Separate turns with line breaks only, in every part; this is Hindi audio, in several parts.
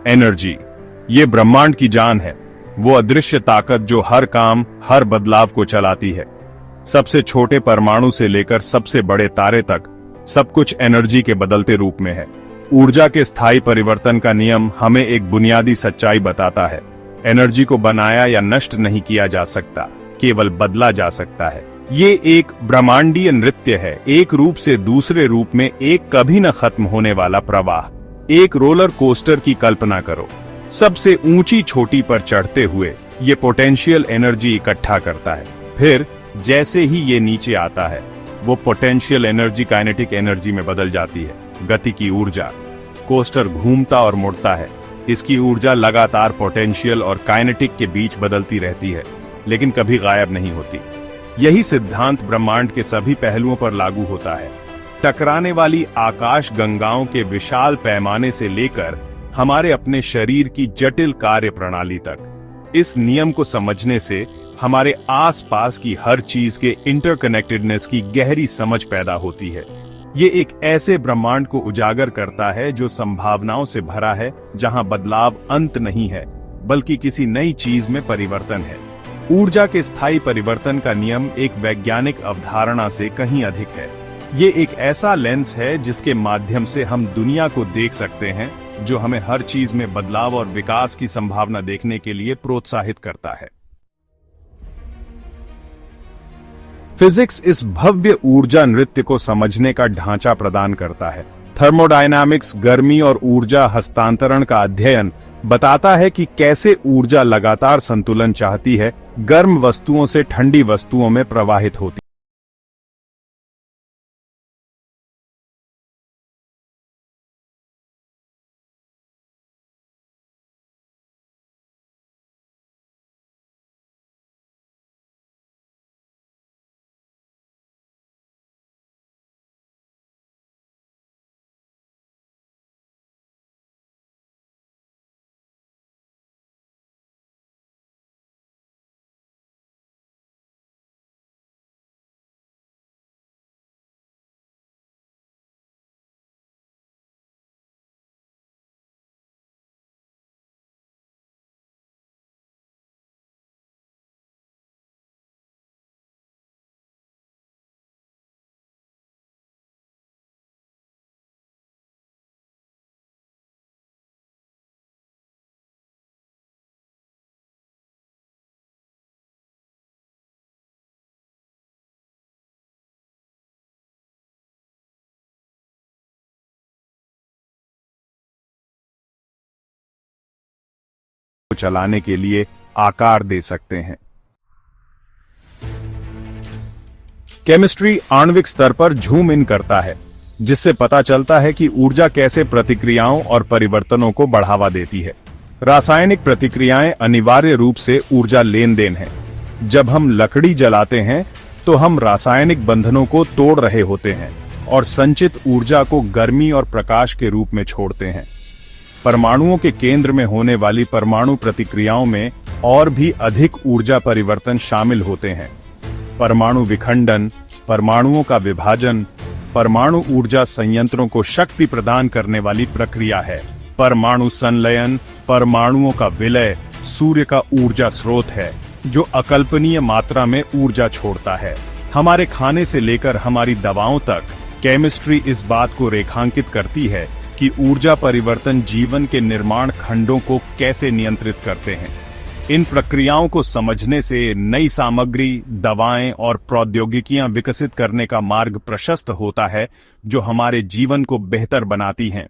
एनर्जी, ये ब्रह्मांड की जान है, वो अदृश्य ताकत जो हर काम, हर बदलाव को चलाती है। सबसे छोटे परमाणु से लेकर सबसे बड़े तारे तक सब कुछ एनर्जी के बदलते रूप में है। ऊर्जा के स्थायी परिवर्तन का नियम हमें एक बुनियादी सच्चाई बताता है। एनर्जी को बनाया या नष्ट नहीं किया जा सकता, केवल बदला जा सकता है। ये एक ब्रह्मांडीय नृत्य है, एक रूप से दूसरे रूप में एक कभी न खत्म होने वाला प्रवाह। एक रोलर कोस्टर की कल्पना करो। सबसे ऊंची चोटी पर चढ़ते हुए ये पोटेंशियल एनर्जी इकट्ठा करता है, फिर जैसे ही ये नीचे आता है वो पोटेंशियल एनर्जी काइनेटिक एनर्जी में बदल जाती है, गति की ऊर्जा। कोस्टर घूमता और मुड़ता है, इसकी ऊर्जा लगातार पोटेंशियल और काइनेटिक के बीच बदलती रहती है, लेकिन कभी गायब नहीं होती। यही सिद्धांत ब्रह्मांड के सभी पहलुओं पर लागू होता है, टकराने वाली आकाश गंगाओं के विशाल पैमाने से लेकर हमारे अपने शरीर की जटिल कार्य प्रणाली तक। इस नियम को समझने से हमारे आसपास की हर चीज के इंटरकनेक्टेडनेस की गहरी समझ पैदा होती है। ये एक ऐसे ब्रह्मांड को उजागर करता है जो संभावनाओं से भरा है, जहां बदलाव अंत नहीं है बल्कि किसी नई चीज में परिवर्तन है। ऊर्जा के स्थायी परिवर्तन का नियम एक वैज्ञानिक अवधारणा से कहीं अधिक है। ये एक ऐसा लेंस है जिसके माध्यम से हम दुनिया को देख सकते हैं, जो हमें हर चीज में बदलाव और विकास की संभावना देखने के लिए प्रोत्साहित करता है। फिजिक्स इस भव्य ऊर्जा नृत्य को समझने का ढांचा प्रदान करता है। थर्मोडायनामिक्स, गर्मी और ऊर्जा हस्तांतरण का अध्ययन बताता है कि कैसे ऊर्जा लगातार संतुलन चाहती है, गर्म वस्तुओं से ठंडी वस्तुओं में प्रवाहित होती है। चलाने के लिए आकार दे सकते हैं। केमिस्ट्री आणविक स्तर पर झूम इन करता है, जिससे पता चलता है कि ऊर्जा कैसे प्रतिक्रियाओं और परिवर्तनों को बढ़ावा देती है। रासायनिक प्रतिक्रियाएं अनिवार्य रूप से ऊर्जा लेन देन है। जब हम लकड़ी जलाते हैं तो हम रासायनिक बंधनों को तोड़ रहे होते हैं और संचित ऊर्जा को गर्मी और प्रकाश के रूप में छोड़ते हैं। परमाणुओं के केंद्र में होने वाली परमाणु प्रतिक्रियाओं में और भी अधिक ऊर्जा परिवर्तन शामिल होते हैं। परमाणु विखंडन, परमाणुओं का विभाजन, परमाणु ऊर्जा संयंत्रों को शक्ति प्रदान करने वाली प्रक्रिया है। परमाणु संलयन, परमाणुओं का विलय सूर्य का ऊर्जा स्रोत है, जो अकल्पनीय मात्रा में ऊर्जा छोड़ता है। हमारे खाने से लेकर हमारी दवाओं तक केमिस्ट्री इस बात को रेखांकित करती है कि ऊर्जा परिवर्तन जीवन के निर्माण खंडों को कैसे नियंत्रित करते हैं। इन प्रक्रियाओं को समझने से नई सामग्री, दवाएं और प्रौद्योगिकियां विकसित करने का मार्ग प्रशस्त होता है, जो हमारे जीवन को बेहतर बनाती हैं।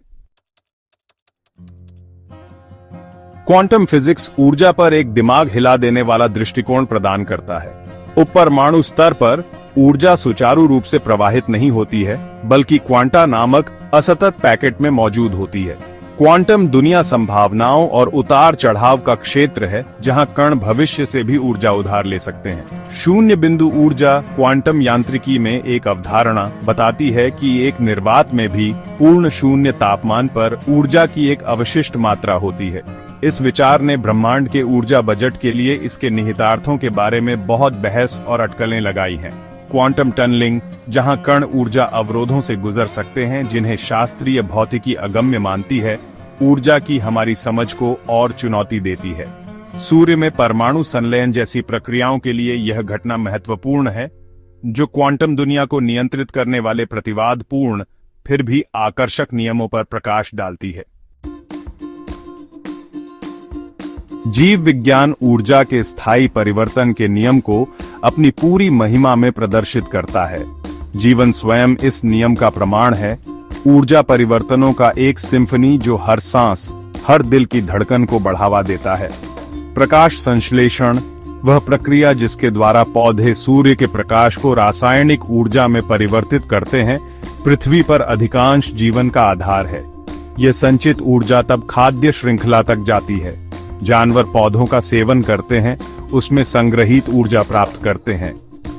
क्वांटम फिजिक्स ऊर्जा पर एक दिमाग हिला देने वाला दृष्टिकोण प्रदान करता है। उपपरमाणु स्तर पर ऊर्जा सुचारू रूप से प्रवाहित नहीं होती है, बल्कि क्वांटा नामक असतत पैकेट में मौजूद होती है। क्वांटम दुनिया संभावनाओं और उतार चढ़ाव का क्षेत्र है, जहां कण भविष्य से भी ऊर्जा उधार ले सकते हैं। शून्य बिंदु ऊर्जा क्वांटम यांत्रिकी में एक अवधारणा बताती है कि एक निर्वात में भी पूर्ण शून्य तापमान पर ऊर्जा की एक अवशिष्ट मात्रा होती है। इस विचार ने ब्रह्मांड के ऊर्जा बजट के लिए इसके निहितार्थों के बारे में बहुत बहस और अटकलें लगाई हैं। क्वांटम टनलिंग, जहां कण ऊर्जा अवरोधों से गुजर सकते हैं जिन्हें शास्त्रीय भौतिकी अगम्य मानती है, ऊर्जा की हमारी समझ को और चुनौती देती है। सूर्य में परमाणु संलयन जैसी प्रक्रियाओं के लिए यह घटना महत्वपूर्ण है, जो क्वांटम दुनिया को नियंत्रित करने वाले प्रतिवादपूर्ण फिर भी आकर्षक नियमों पर प्रकाश डालती है। जीव विज्ञान ऊर्जा के स्थायी परिवर्तन के नियम को अपनी पूरी महिमा में प्रदर्शित करता है। जीवन स्वयं इस नियम का प्रमाण है। ऊर्जा परिवर्तनों का एक सिम्फनी जो हर सांस, हर दिल की धड़कन को बढ़ावा देता है। प्रकाश संश्लेषण, वह प्रक्रिया जिसके द्वारा पौधे सूर्य के प्रकाश को रासायनिक ऊर्जा में परिवर्तित करते हैं, पृथ्वी पर अधिकांश जीवन का आधार है। यह संचित ऊर्जा तब खाद्य श्रृंखला तक जाती है। जानवर पौधों का सेवन करते हैं, उसमें संग्रहित ऊर्जा प्राप्त करते हैं।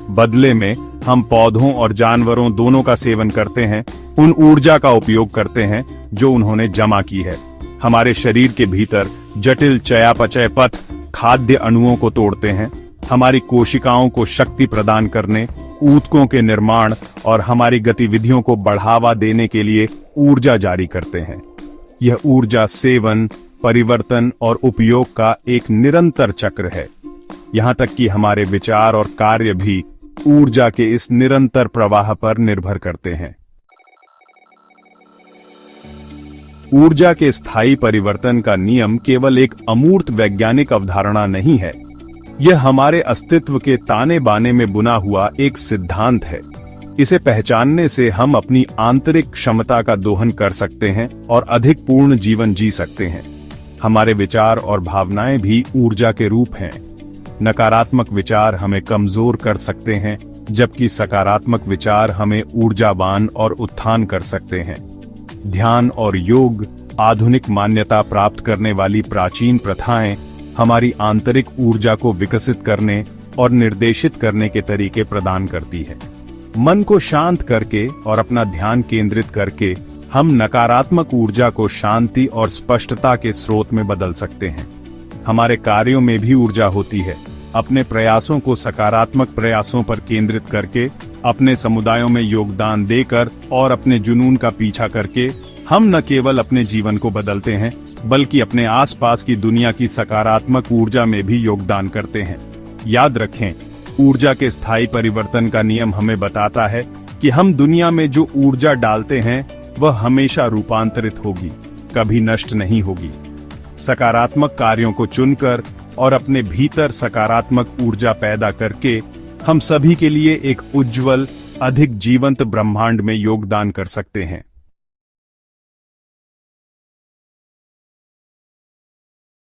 बदले में हम पौधों और जानवरों दोनों का सेवन करते हैं, उन ऊर्जा का उपयोग करते हैं जो उन्होंने जमा की है। हमारे शरीर के भीतर जटिल चयापचय पथ खाद्य अणुओं को तोड़ते हैं, हमारी कोशिकाओं को शक्ति प्रदान करने, ऊतकों के निर्माण और हमारी गतिविधियों को बढ़ावा देने के लिए ऊर्जा जारी करते हैं। यह ऊर्जा सेवन, परिवर्तन और उपयोग का एक निरंतर चक्र है। यहां तक कि हमारे विचार और कार्य भी ऊर्जा के इस निरंतर प्रवाह पर निर्भर करते हैं। ऊर्जा के स्थायी परिवर्तन का नियम केवल एक अमूर्त वैज्ञानिक अवधारणा नहीं है, यह हमारे अस्तित्व के ताने बाने में बुना हुआ एक सिद्धांत है। इसे पहचानने से हम अपनी आंतरिक क्षमता का दोहन कर सकते हैं और अधिक पूर्ण जीवन जी सकते हैं। हमारे विचार और भावनाएं भी ऊर्जा के रूप हैं। नकारात्मक विचार हमें कमजोर कर सकते हैं, जबकि सकारात्मक विचार हमें ऊर्जावान और उत्थान कर सकते हैं। ध्यान और योग, आधुनिक मान्यता प्राप्त करने वाली प्राचीन प्रथाएं हमारी आंतरिक ऊर्जा को विकसित करने और निर्देशित करने के तरीके प्रदान करती है। मन को शांत करके और अपना ध्यान केंद्रित करके हम नकारात्मक ऊर्जा को शांति और स्पष्टता के स्रोत में बदल सकते हैं। हमारे कार्यों में भी ऊर्जा होती है। अपने प्रयासों को सकारात्मक प्रयासों पर केंद्रित करके, अपने समुदायों में योगदान देकर और अपने जुनून का पीछा करके हम न केवल अपने जीवन को बदलते हैं, बल्कि अपने आसपास की दुनिया की सकारात्मक ऊर्जा में भी योगदान करते हैं। याद रखें, ऊर्जा के स्थायी परिवर्तन का नियम हमें बताता है कि हम दुनिया में जो ऊर्जा डालते हैं वह हमेशा रूपांतरित होगी, कभी नष्ट नहीं होगी। सकारात्मक कार्यों को चुनकर और अपने भीतर सकारात्मक ऊर्जा पैदा करके हम सभी के लिए एक उज्जवल, अधिक जीवंत ब्रह्मांड में योगदान कर सकते हैं।